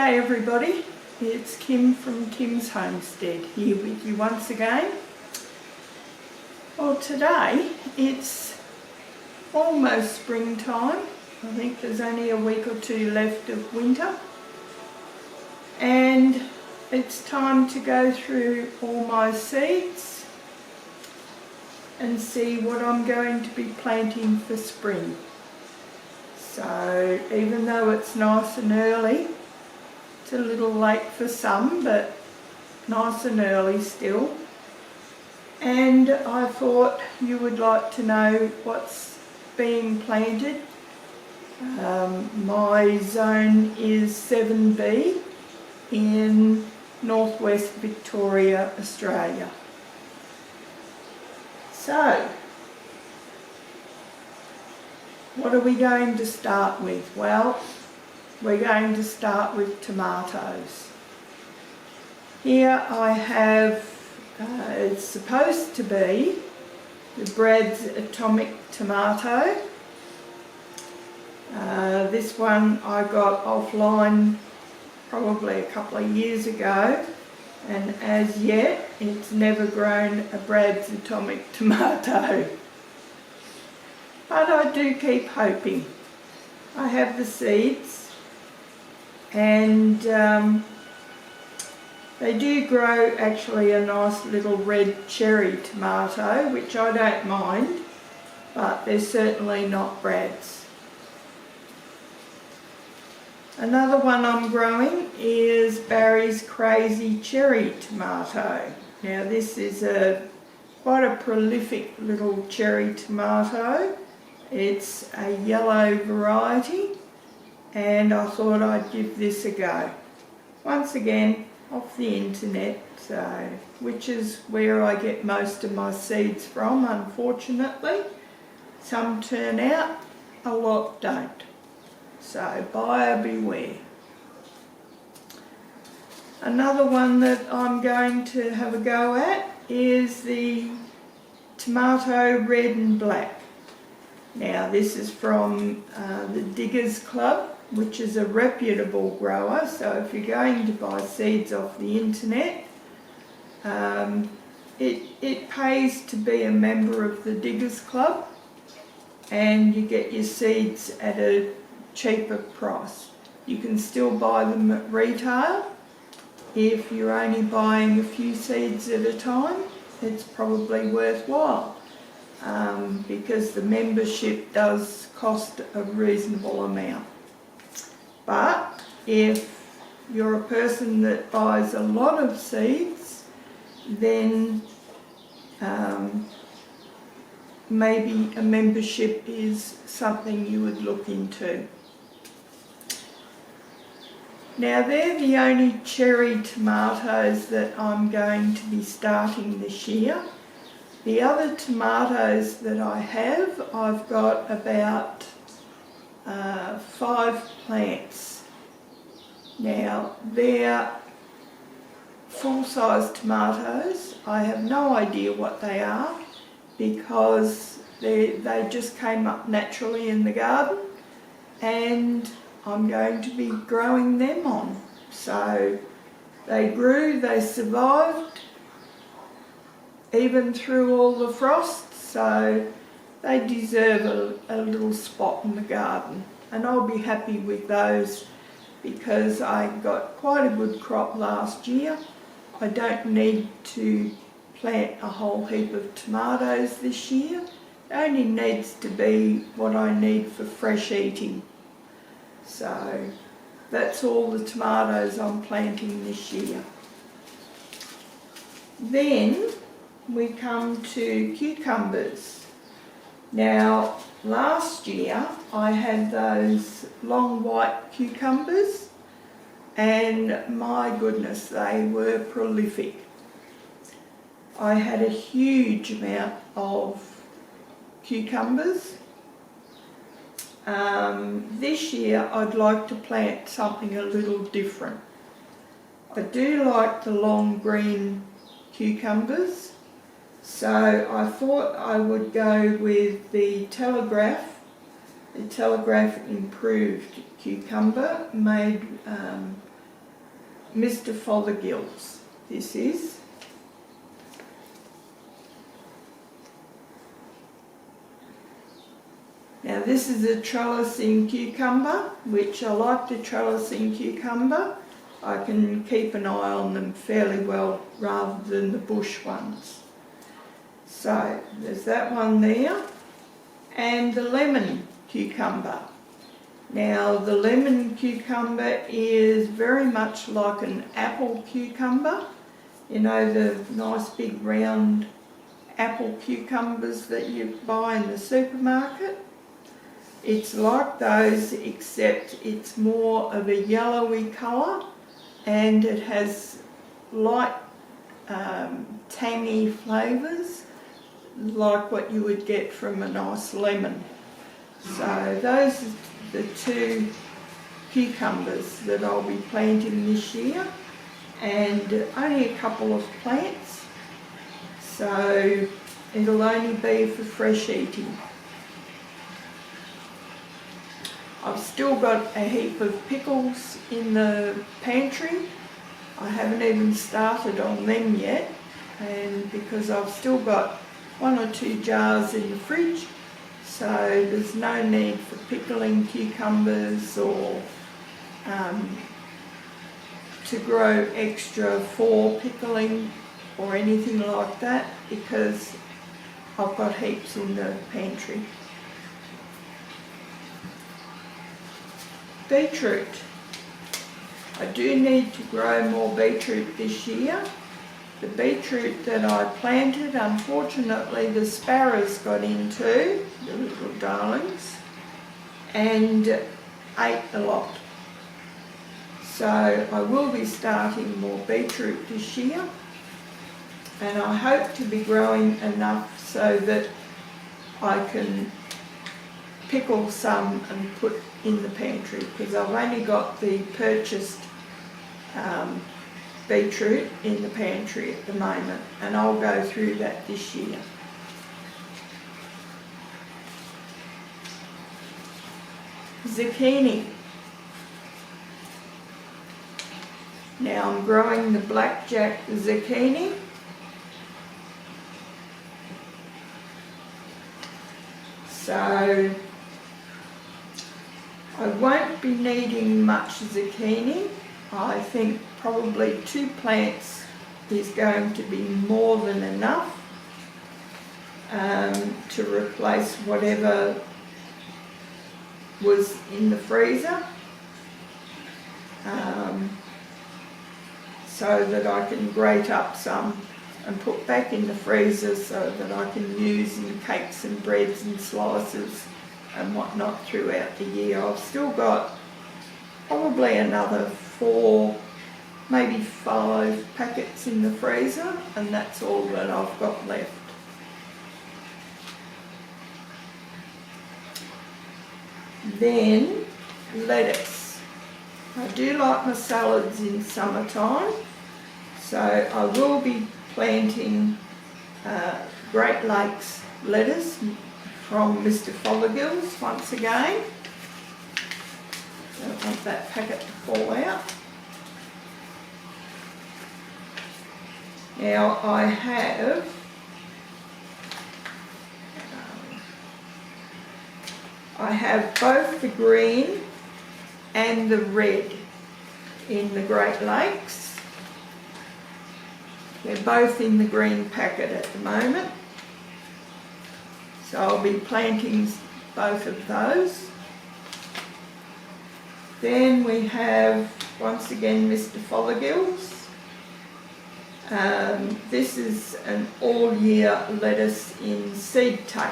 G'day everybody, it's Kim from Kim's Homestead here with you once again. Well, today it's almost springtime. I think there's only a week or two left of winter, and it's time to go through all my seeds and see what I'm going to be planting for spring. So even though it's nice and early, it's a little late for some, but nice and early still. And I thought you would like to know what's being planted. My zone is 7B in northwest Victoria, Australia. So, what are we going to start with? Well, we're going to start with tomatoes. Here I have, it's supposed to be the Brad's Atomic Tomato. This one I got offline probably a couple of years ago, and as yet it's never grown a Brad's Atomic Tomato. But I do keep hoping. I have the seeds, and they do grow actually a nice little red cherry tomato, which I don't mind, but they're certainly not Brad's. Another one I'm growing is Barry's Crazy Cherry Tomato. Now this is quite a prolific little cherry tomato. It's a yellow variety, and I thought I'd give this a go. Once again, off the internet, which is where I get most of my seeds from, unfortunately. Some turn out, a lot don't. So buyer beware. Another one that I'm going to have a go at is the tomato red and black. Now this is from the Diggers Club, which is a reputable grower, so if you're going to buy seeds off the internet, it pays to be a member of the Diggers Club, and you get your seeds at a cheaper price. You can still buy them at retail. If you're only buying a few seeds at a time, it's probably worthwhile. Because the membership does cost a reasonable amount. But if you're a person that buys a lot of seeds, then maybe a membership is something you would look into. Now they're the only cherry tomatoes that I'm going to be starting this year. The other tomatoes that I have, I've got about 5 plants. Now they're full-size tomatoes. I have no idea what they are because they just came up naturally in the garden, and I'm going to be growing them on. So they grew, they survived, even through all the frost, so they deserve a little spot in the garden. And I'll be happy with those because I got quite a good crop last year. I don't need to plant a whole heap of tomatoes this year. It only needs to be what I need for fresh eating. So that's all the tomatoes I'm planting this year. Then we come to cucumbers. Now last year I had those long white cucumbers, and my goodness, they were prolific. I had a huge amount of cucumbers. This year I'd like to plant something a little different. I do like the long green cucumbers, so I thought I would go with the Telegraph Improved cucumber, made Mr. Fothergill's, this is. Now this is a trellising cucumber, which I like the trellising cucumber. I can keep an eye on them fairly well rather than the bush ones. So there's that one there. And the lemon cucumber. Now the lemon cucumber is very much like an apple cucumber. You know, the nice big round apple cucumbers that you buy in the supermarket. It's like those, except it's more of a yellowy colour and it has light tangy flavours like what you would get from a nice lemon. So those are the two cucumbers that I'll be planting this year, and only a couple of plants, so it'll only be for fresh eating. I've still got a heap of pickles in the pantry. I haven't even started on them yet, and because I've still got 1 or 2 jars in the fridge, so there's no need for pickling cucumbers or to grow extra for pickling or anything like that, because I've got heaps in the pantry. Beetroot. I do need to grow more beetroot this year. The beetroot that I planted, unfortunately the sparrows got into, the little darlings, and ate a lot. So I will be starting more beetroot this year, and I hope to be growing enough so that I can pickle some and put in the pantry, because I've only got the purchased beetroot in the pantry at the moment, and I'll go through that this year. Zucchini. Now I'm growing the blackjack zucchini. So I won't be needing much zucchini. I think probably 2 plants is going to be more than enough to replace whatever was in the freezer, so that I can grate up some and put back in the freezer so that I can use in cakes and breads and slices and whatnot throughout the year. I've still got probably another 4, maybe 5 packets in the freezer, and that's all that I've got left. Then lettuce. I do like my salads in summertime, so I will be planting Great Lakes lettuce from Mr. Fothergill's once again. Don't want that packet to fall out. Now I have both the green and the red in the Great Lakes. They're both in the green packet at the moment, so I'll be planting both of those. Then we have, once again, Mr. Fothergill's. This is an all-year lettuce in seed tape.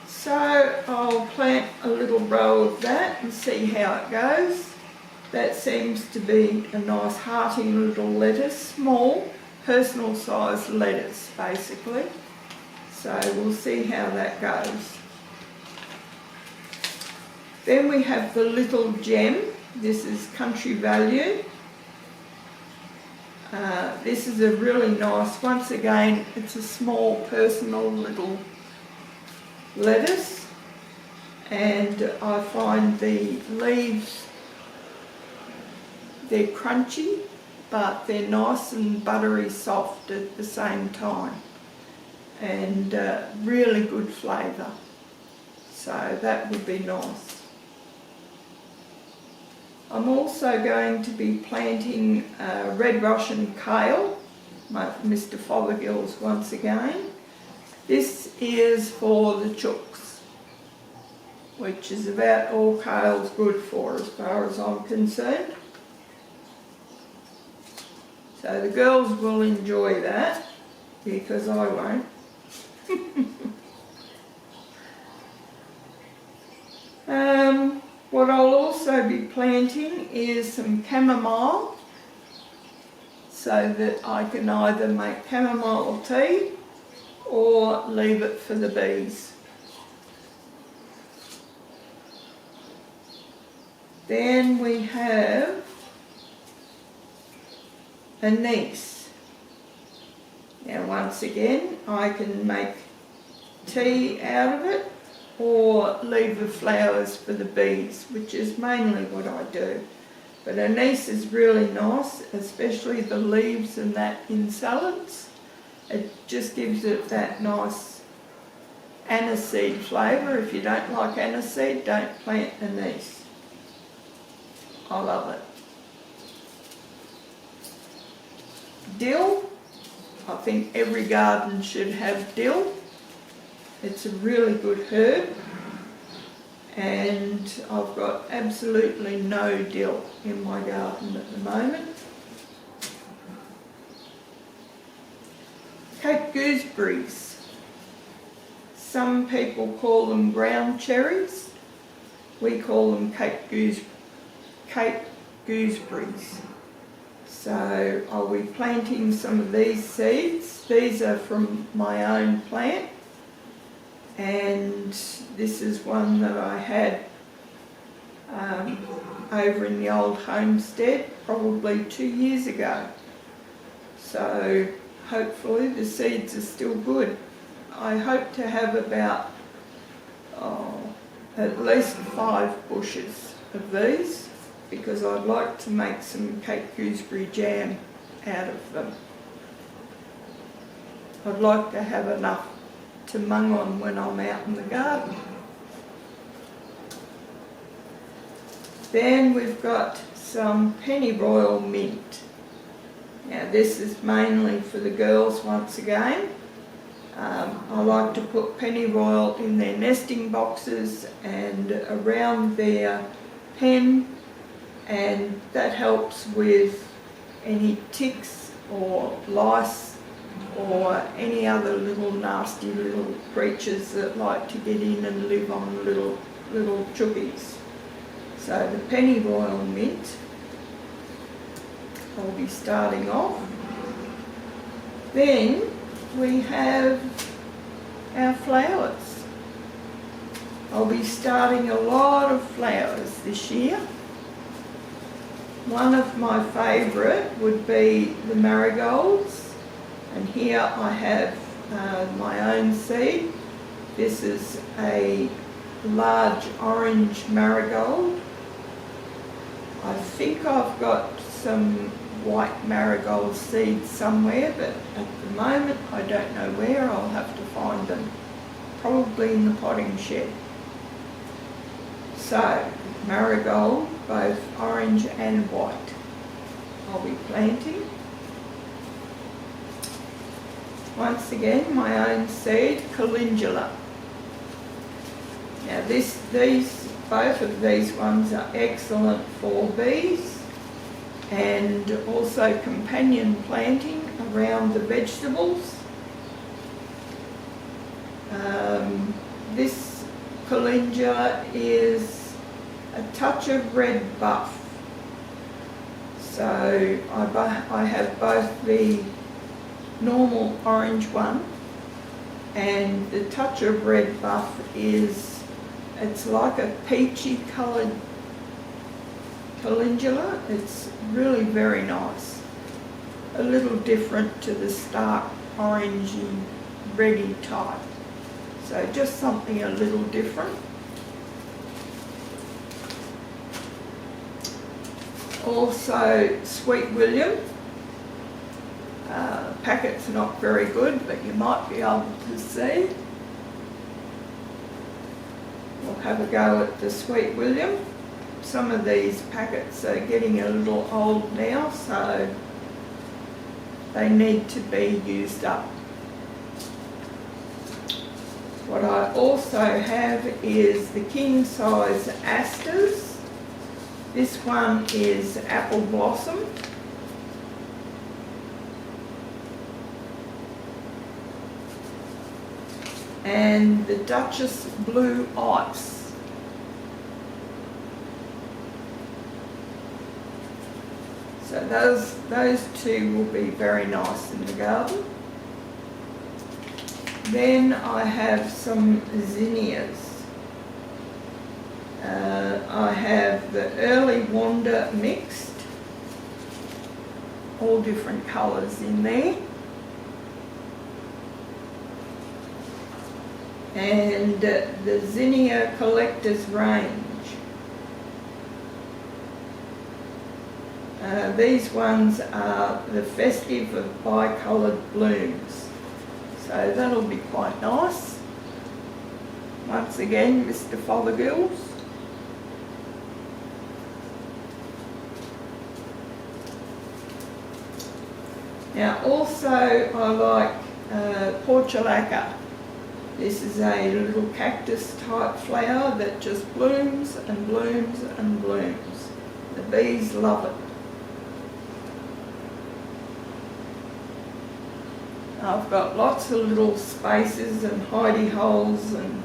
So I'll plant a little row of that and see how it goes. That seems to be a nice hearty little lettuce, small, personal size lettuce basically. So we'll see how that goes. Then we have the little gem. This is Country Value. This is a really nice, once again, it's a small personal little lettuce, and I find the leaves They're crunchy, but they're nice and buttery soft at the same time, and really good flavour. So that would be nice. I'm also going to be planting red Russian kale, Mr. Fothergill's once again. This is for the chooks, which is about all kale's good for as far as I'm concerned. So the girls will enjoy that, because I won't. What I'll also be planting is some chamomile, so that I can either make chamomile tea or leave it for the bees. Then we have anise. Now once again, I can make tea out of it or leave the flowers for the bees, which is mainly what I do. But anise is really nice, especially the leaves and that in salads. It just gives it that nice aniseed flavour. If you don't like aniseed, don't plant anise. I love it. Dill. I think every garden should have dill. It's a really good herb, and I've got absolutely no dill in my garden at the moment. Cape gooseberries. Some people call them ground cherries. We call them Cape gooseberries. So I'll be planting some of these seeds. These are from my own plant, and this is one that I had over in the old homestead probably 2 years ago. So hopefully the seeds are still good. I hope to have about at least 5 bushes of these, because I'd like to make some Cape gooseberry jam out of them. I'd like to have enough to mung on when I'm out in the garden. Then we've got some pennyroyal mint. Now this is mainly for the girls once again. I like to put pennyroyal in their nesting boxes and around their pen, and that helps with any ticks or lice or any other little nasty little creatures that like to get in and live on little chookies. So the pennyroyal mint I'll be starting off. Then we have our flowers. I'll be starting a lot of flowers this year. One of my favourite would be the marigolds, and here I have my own seed. This is a large orange marigold. I think I've got some white marigold seeds somewhere, but at the moment I don't know where. I'll have to find them, probably in the potting shed. So marigold, both orange and white, I'll be planting. Once again, my own seed, calendula. Now both of these ones are excellent for bees, and also companion planting around the vegetables. This calendula is a touch of red buff. So I have both the normal orange one, and the touch of red buff it's like a peachy coloured calendula. It's really very nice. A little different to the stark orangey, reddy type. So just something a little different. Also Sweet William. Packet's not very good, but you might be able to see. We'll have a go at the Sweet William. Some of these packets are getting a little old now, so they need to be used up. What I also have is the king size asters. This one is Apple Blossom. And the Duchess Blue Ice. So those two will be very nice in the garden. Then I have some zinnias. I have the Early Wander mixed, all different colours in there. And the Zinnia Collector's Range. These ones are the Festive of Bicoloured Blooms. So that'll be quite nice. Once again, Mr. Fothergills. Now also I like Portulaca. This is a little cactus type flower that just blooms and blooms and blooms. The bees love it. I've got lots of little spaces and hidey holes and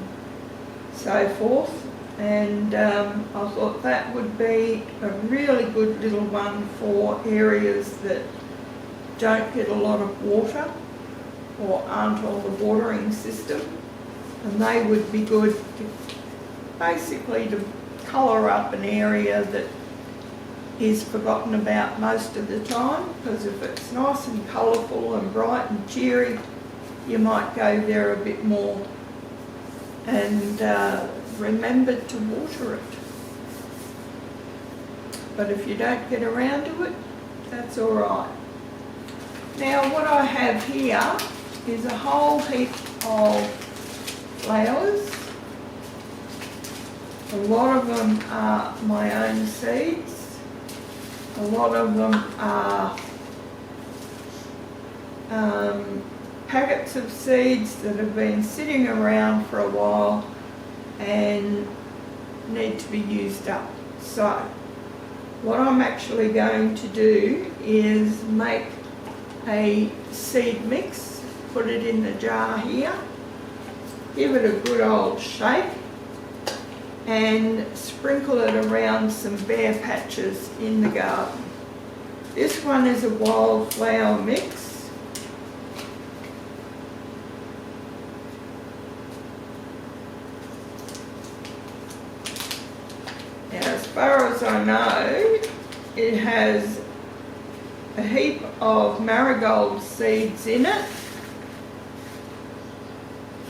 so forth, and I thought that would be a really good little one for areas that don't get a lot of water or aren't on the watering system. And they would be good to basically to colour up an area that is forgotten about most of the time, because if it's nice and colourful and bright and cheery, you might go there a bit more. And remember to water it. But if you don't get around to it, that's all right. Now what I have here is a whole heap of flowers. A lot of them are my own seeds. A lot of them are packets of seeds that have been sitting around for a while and need to be used up. So what I'm actually going to do is make a seed mix, put it in the jar here, give it a good old shake and sprinkle it around some bare patches in the garden. This one is a wildflower mix. Now as far as I know, it has a heap of marigold seeds in it.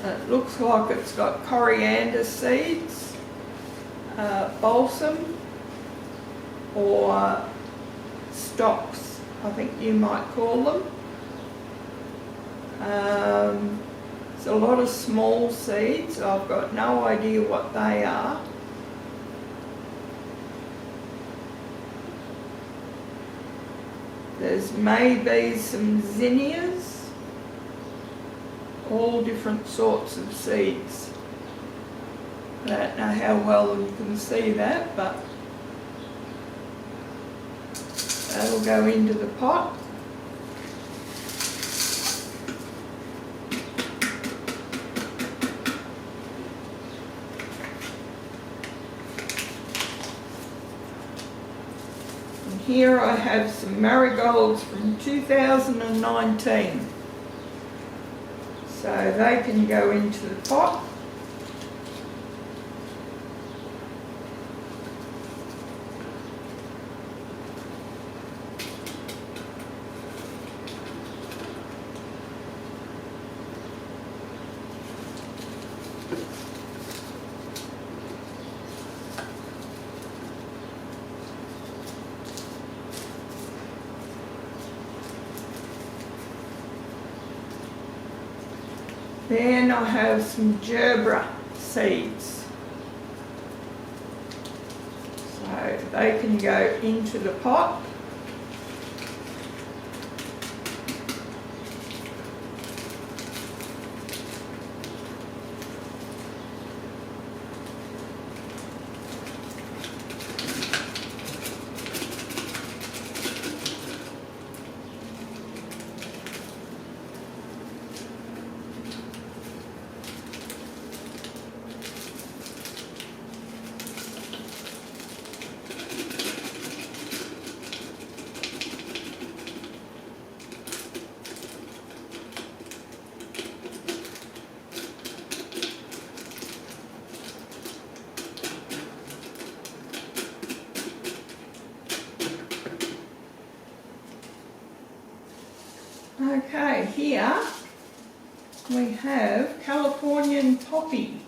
It looks like it's got coriander seeds, balsam, or stocks, I think you might call them. It's a lot of small seeds. I've got no idea what they are. There's maybe some zinnias, all different sorts of seeds. I don't know how well you can see that, but that'll go into the pot. And here I have some marigolds from 2019. So they can go into the pot. Then I have some gerbera seeds. So they can go into the pot. Okay, here we have Californian poppy.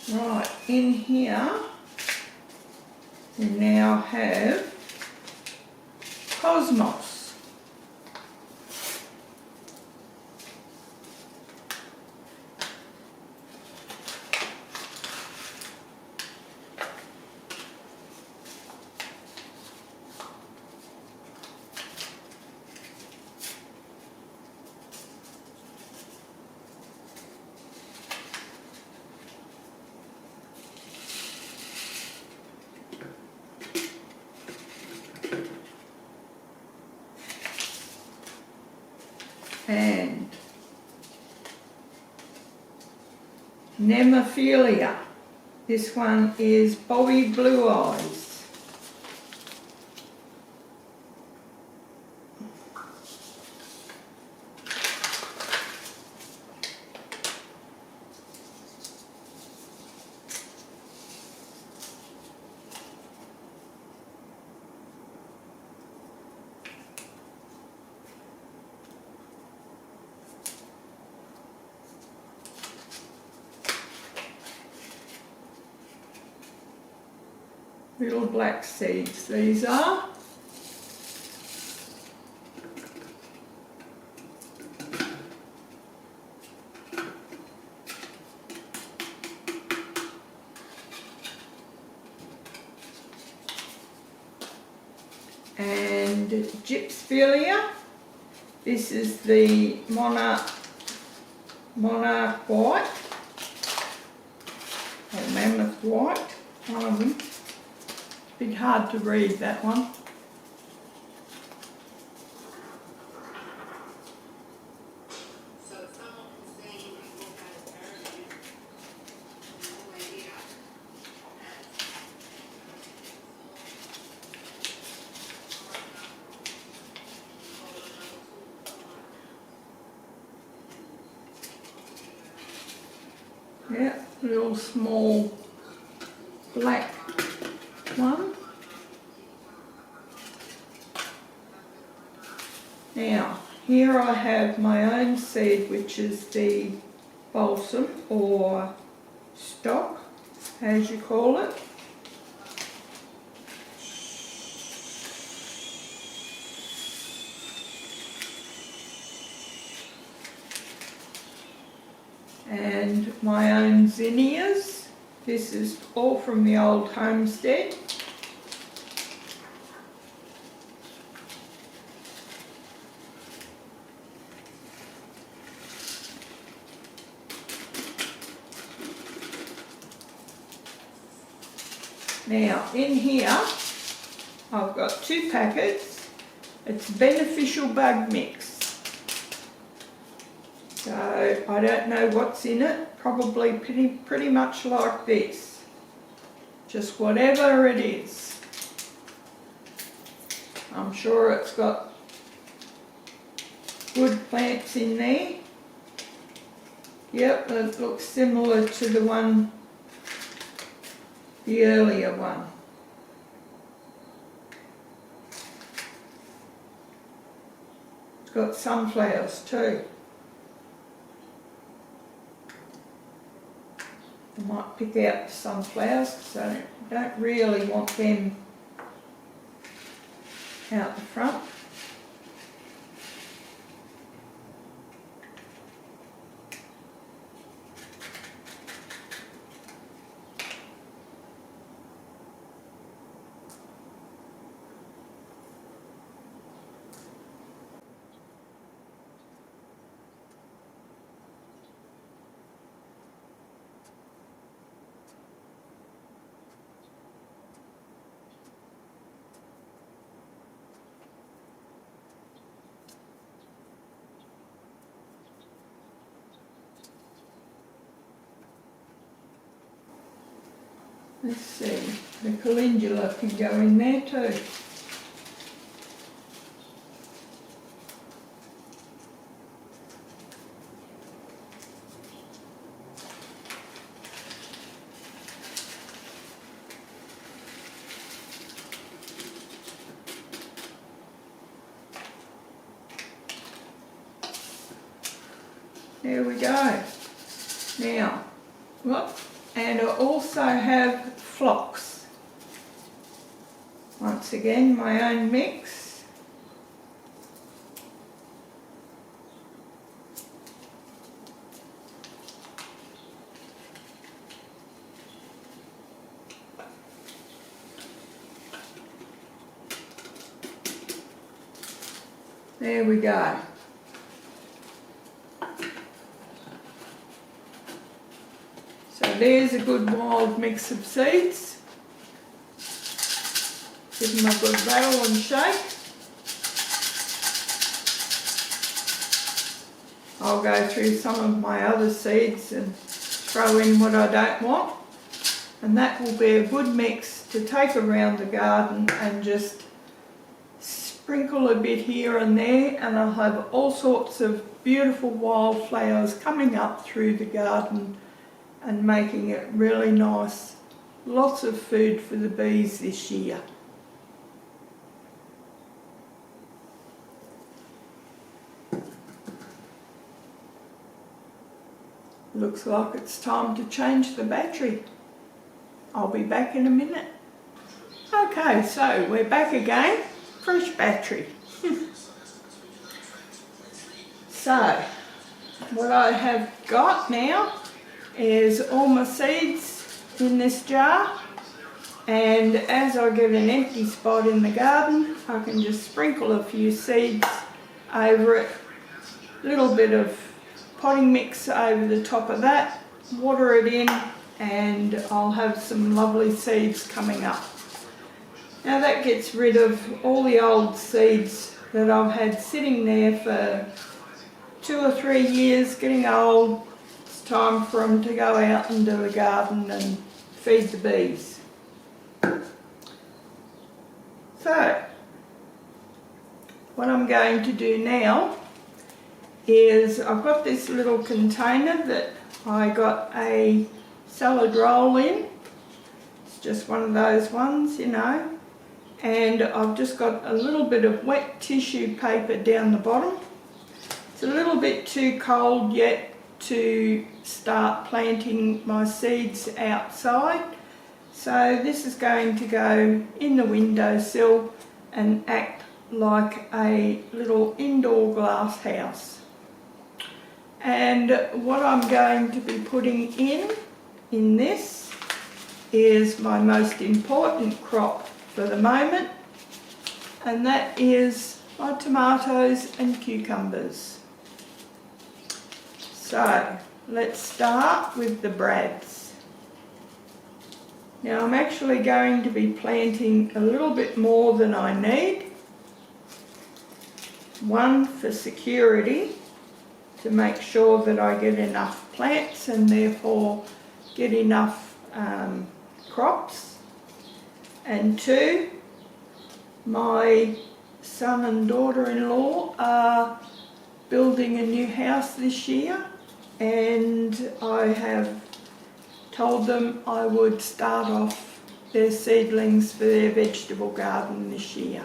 Right, in here we now have cosmos. And Nemophilia. This one is Bobby Blue Eyes. Little black seeds these are. And Gypsphilia. This is the monarch white, or mammoth white, one of them. Bit hard to read, that one. Yeah, little small black one. Now, here I have my own seed, which is the balsam or stock, as you call it. And my own zinnias. This is all from the old homestead. Now in here I've got 2 packets. It's beneficial bug mix. So I don't know what's in it, probably pretty much like this. Just whatever it is. I'm sure it's got good plants in there. Yep, it looks similar to the one, the earlier one. It's got sunflowers too. I might pick out the sunflowers because I don't really want them out the front. Let's see, the calendula can go in there too. There we go. Now, look, and I also have phlox. Once again, my own mix. There we go. So there's a good wild mix of seeds. Give them a good rattle and shake. I'll go through some of my other seeds and throw in what I don't want. And that will be a good mix to take around the garden and just sprinkle a bit here and there, and I'll have all sorts of beautiful wildflowers coming up through the garden and making it really nice. Lots of food for the bees this year. Looks like it's time to change the battery. I'll be back in a minute. Okay, so we're back again. Fresh battery. So, what I have got now is all my seeds in this jar, and as I get an empty spot in the garden, I can just sprinkle a few seeds over it, a little bit of potting mix over the top of that, water it in, and I'll have some lovely seeds coming up. Now that gets rid of all the old seeds that I've had sitting there for 2 or 3 years, getting old. It's time for them to go out into the garden and feed the bees. So, what I'm going to do now is I've got this little container that I got a salad roll in. It's just one of those ones, you know. And I've just got a little bit of wet tissue paper down the bottom. It's a little bit too cold yet to start planting my seeds outside. So this is going to go in the windowsill and act like a little indoor glass house. And what I'm going to be putting in this is my most important crop for the moment, and that is my tomatoes and cucumbers. So let's start with the brads. Now I'm actually going to be planting a little bit more than I need. One, for security, to make sure that I get enough plants and therefore get enough crops. And two, my son and daughter-in-law are building a new house this year, and I have told them I would start off their seedlings for their vegetable garden this year.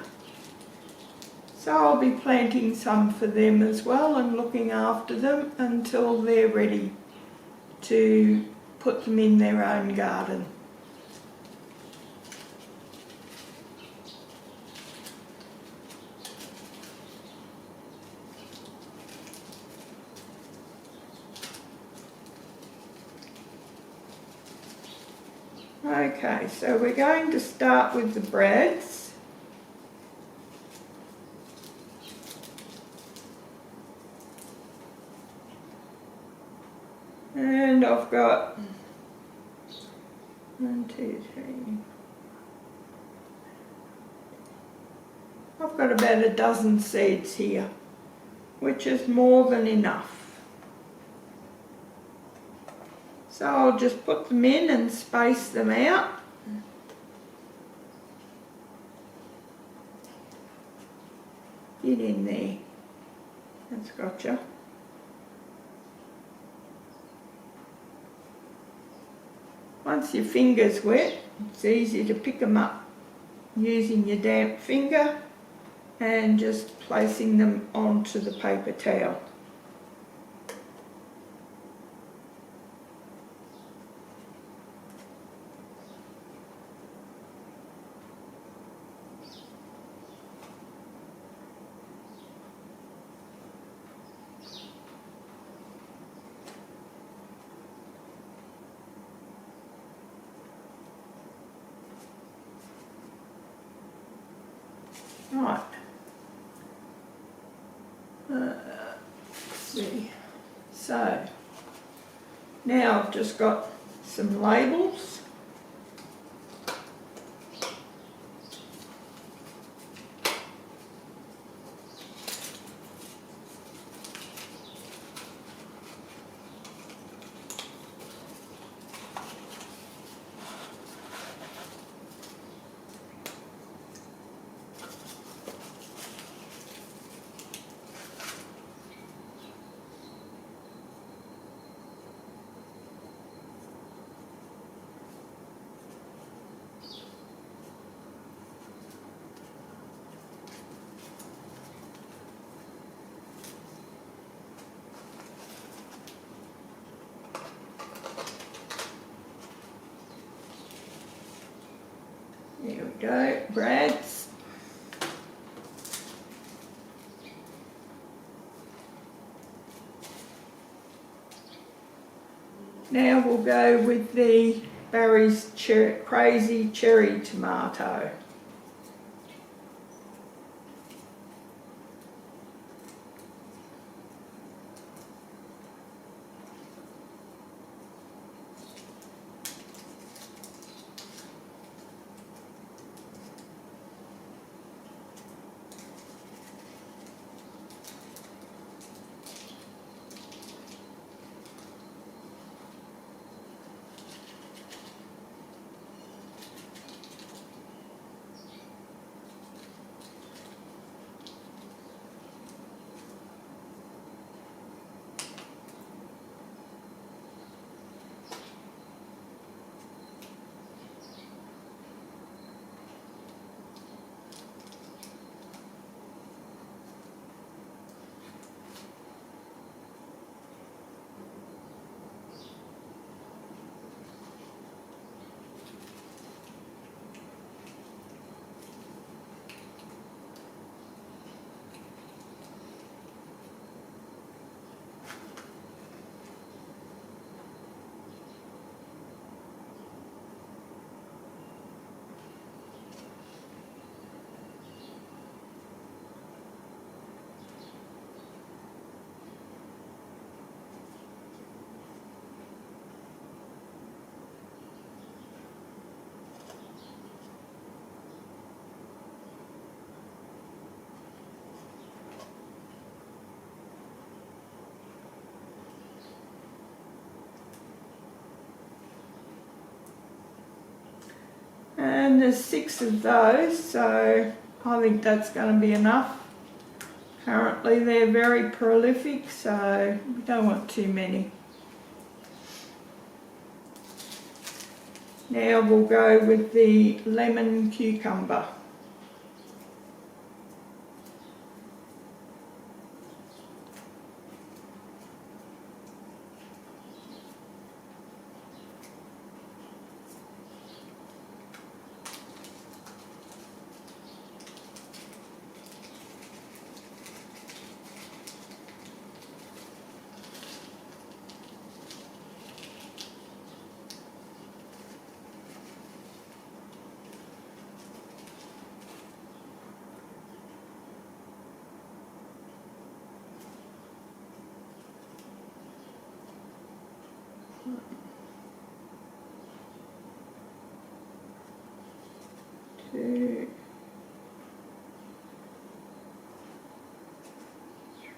So I'll be planting some for them as well and looking after them until they're ready to put them in their own garden. Okay, so we're going to start with the brads. And I've got 1, 2, 3. I've got about a dozen seeds here, which is more than enough. So I'll just put them in and space them out. Get in there. That's gotcha. Once your finger's wet, it's easy to pick them up using your damp finger and just placing them onto the paper towel. Right, let's see, so now I've just got some labels. There we go, brads. Now we'll go with the Barry's Crazy Cherry Tomato. and there's 6 of those, so I think that's going to be enough. Currently they're very prolific, so we don't want too many. Now we'll go with the lemon cucumber. Two,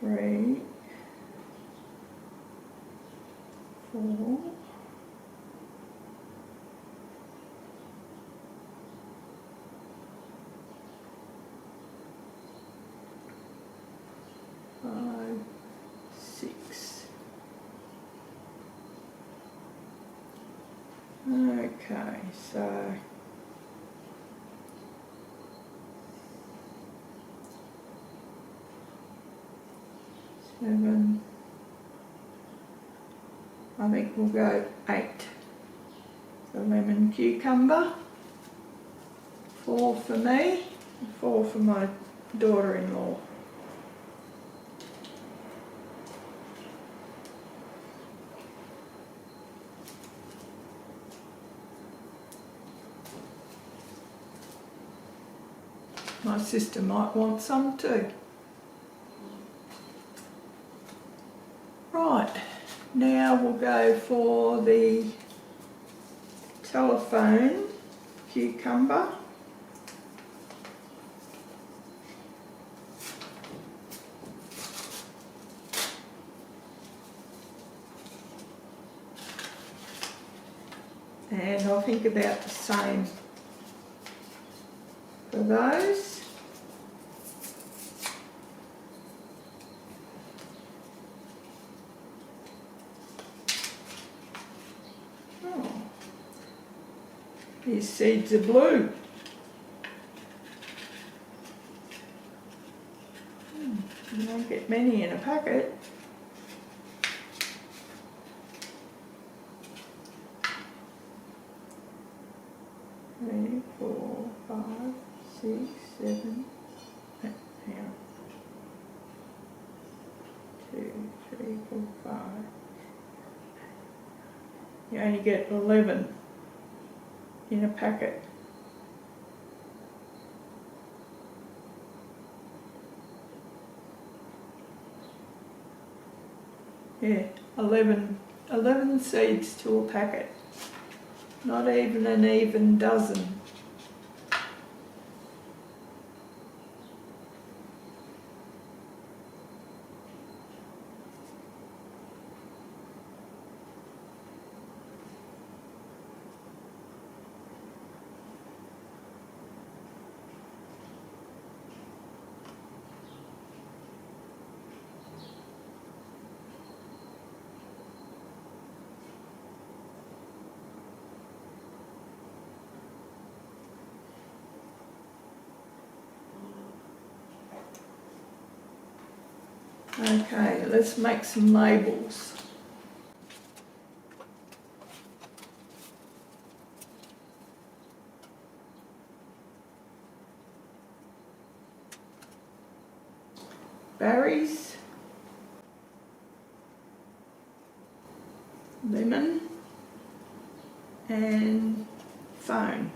3, 4, 5, 6. Okay, so seven. I think we'll go 8. The lemon cucumber. 4 for me, 4 for my daughter-in-law. My sister might want some too. Right, now we'll go for the telephone cucumber. And I think about the same for those. These seeds are blue. You don't get many in a packet. Three, 4, 5, 6, 7. Hang on. 2, 3, 4, 5. You only get 11 in a packet. Yeah, 11 seeds to a packet. Not even an even dozen. Okay, let's make some labels. Berries, lemon, and phone.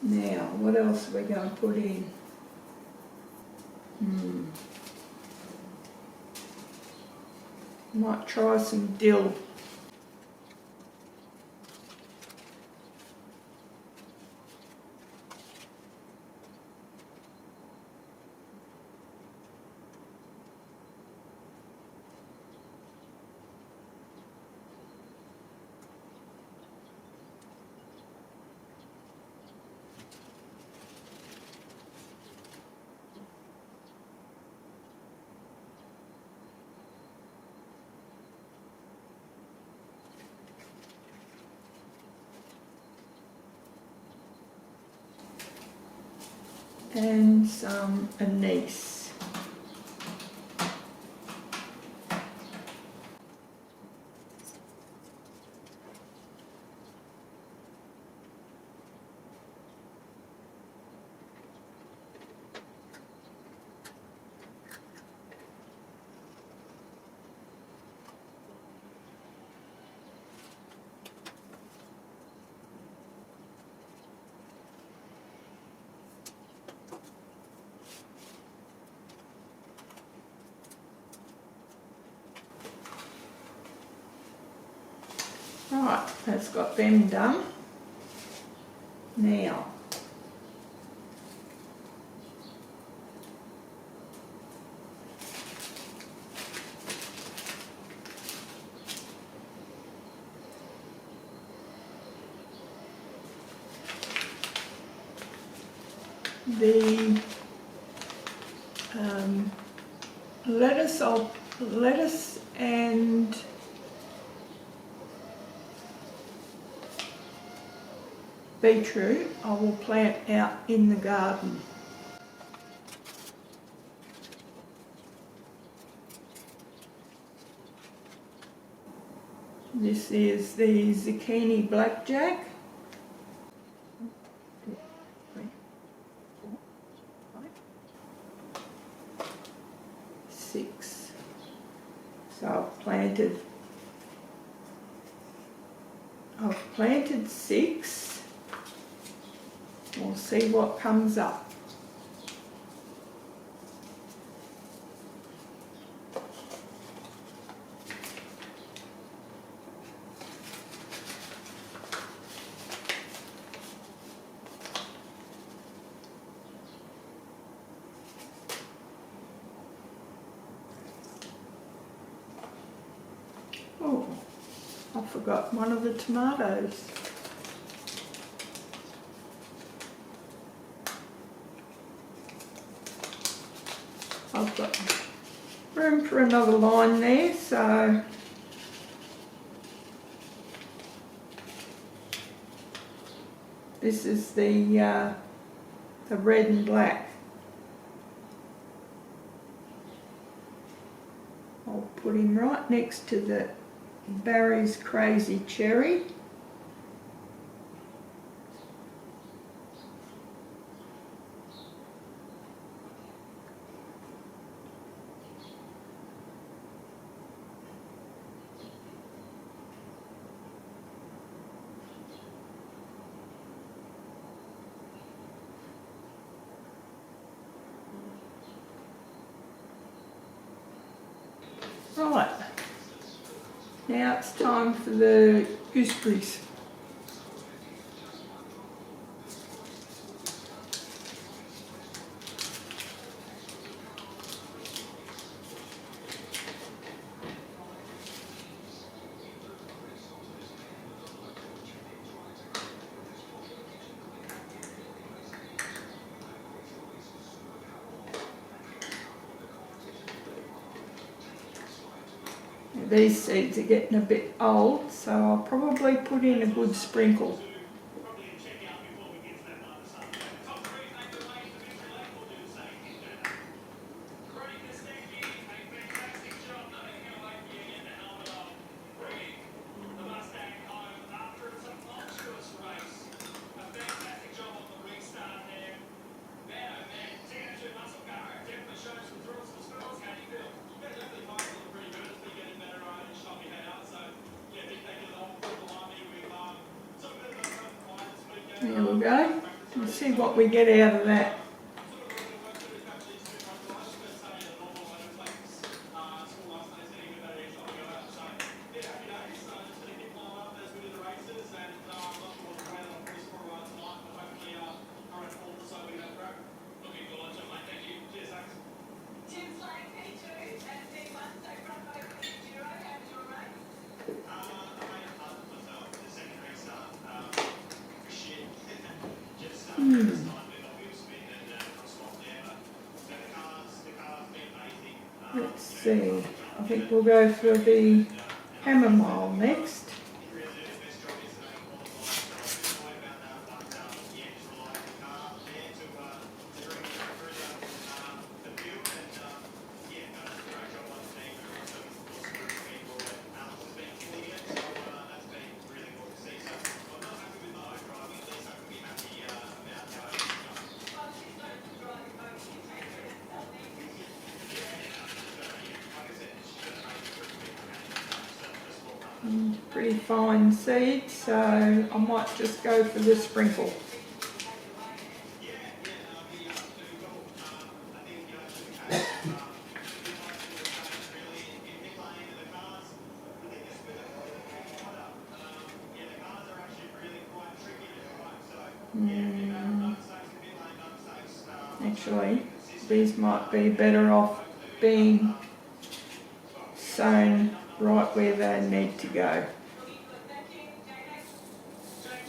Now, what else are we going to put in? Might try some dill. and some anise. Right, that's got them done. Now, the lettuce and beetroot I will plant out in the garden. This is the zucchini blackjack. 6. So I've planted 6. We'll see what comes up. Oh, I forgot one of the tomatoes. I've got room for another line there, so this is the red and black. I'll put him right next to the Barry's Crazy Cherry. Right, now it's time for the gooseberries. These seeds are getting a bit old, so I'll probably put in a good sprinkle. There we go. Let's see what we get out of that. Let's see, I think we'll go for the chamomile next. And pretty fine seed, so I might just go for the sprinkle. Actually, these might be better off being sown right where they need to go,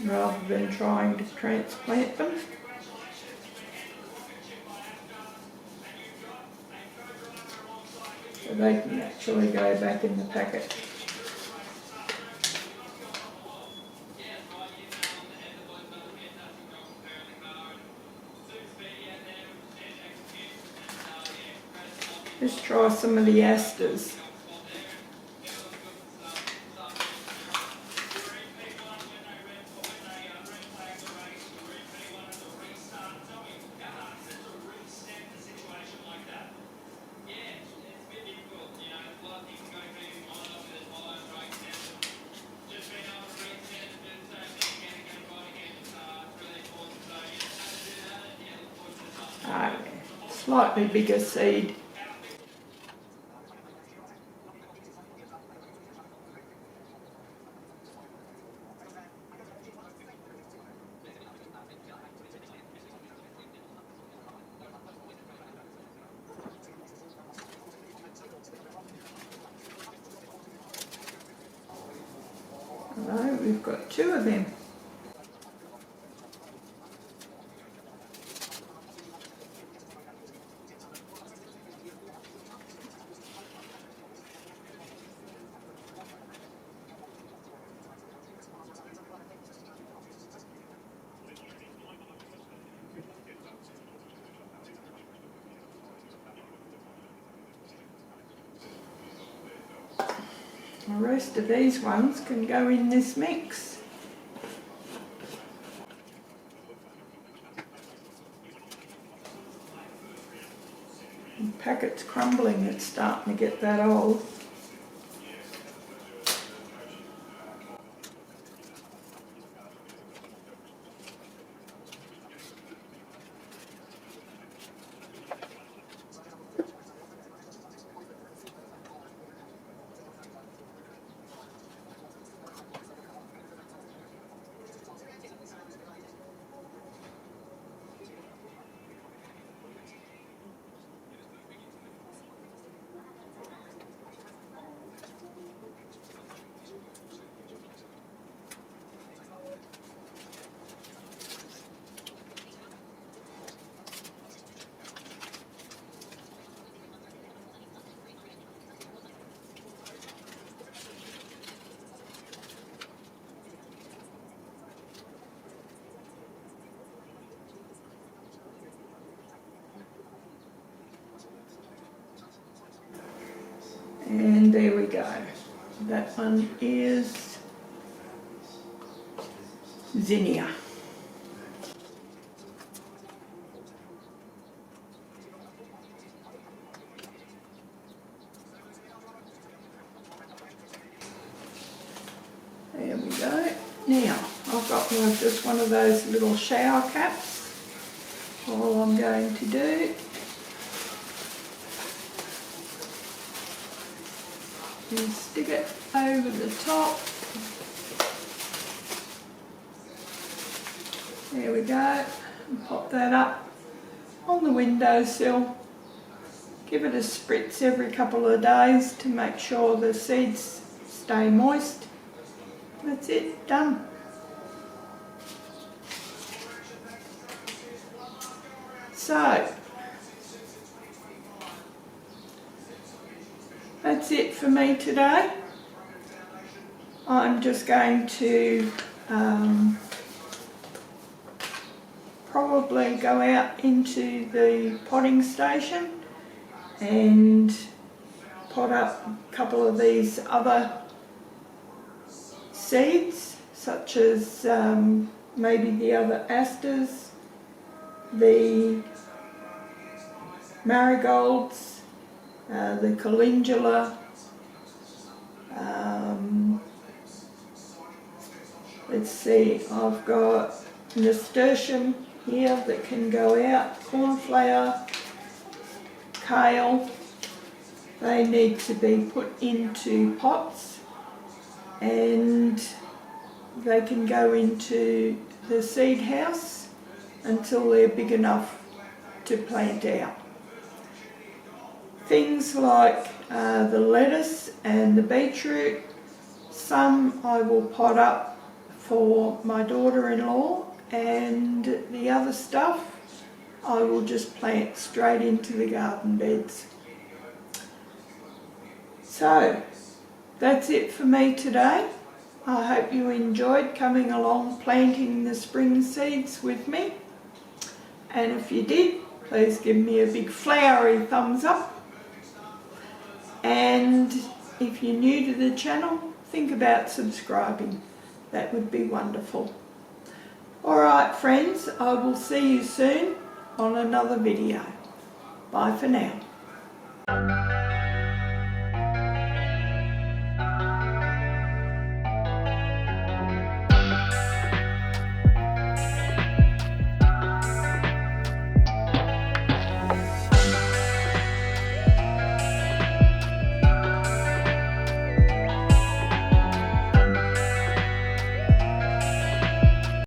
rather than trying to transplant them. So they can actually go back in the packet. Let's try some of the asters. Ah, yeah. Slightly bigger seed. Hello, we've got 2 of them. The rest of these ones can go in this mix. The packet's crumbling, it's starting to get that old. And there we go. That one is zinnia. There we go. Now, I've got just one of those little shower caps. All I'm going to do is stick it over the top. There we go. And pop that up on the windowsill. Give it a spritz every couple of days to make sure the seeds stay moist. That's it, done. So, that's it for me today. I'm just going to probably go out into the potting station and pot up a couple of these other seeds, such as maybe the other asters, the marigolds, the calendula, Let's see, I've got nasturtium here that can go out, cornflower, kale. They need to be put into pots and they can go into the seed house until they're big enough to plant out. Things like the lettuce and the beetroot, some I will pot up for my daughter-in-law, and the other stuff I will just plant straight into the garden beds. So that's it for me today. I hope you enjoyed coming along planting the spring seeds with me, and if you did, please give me a big flowery thumbs up. And if you're new to the channel, think about subscribing. That would be wonderful. Alright friends, I will see you soon on another video. Bye for now.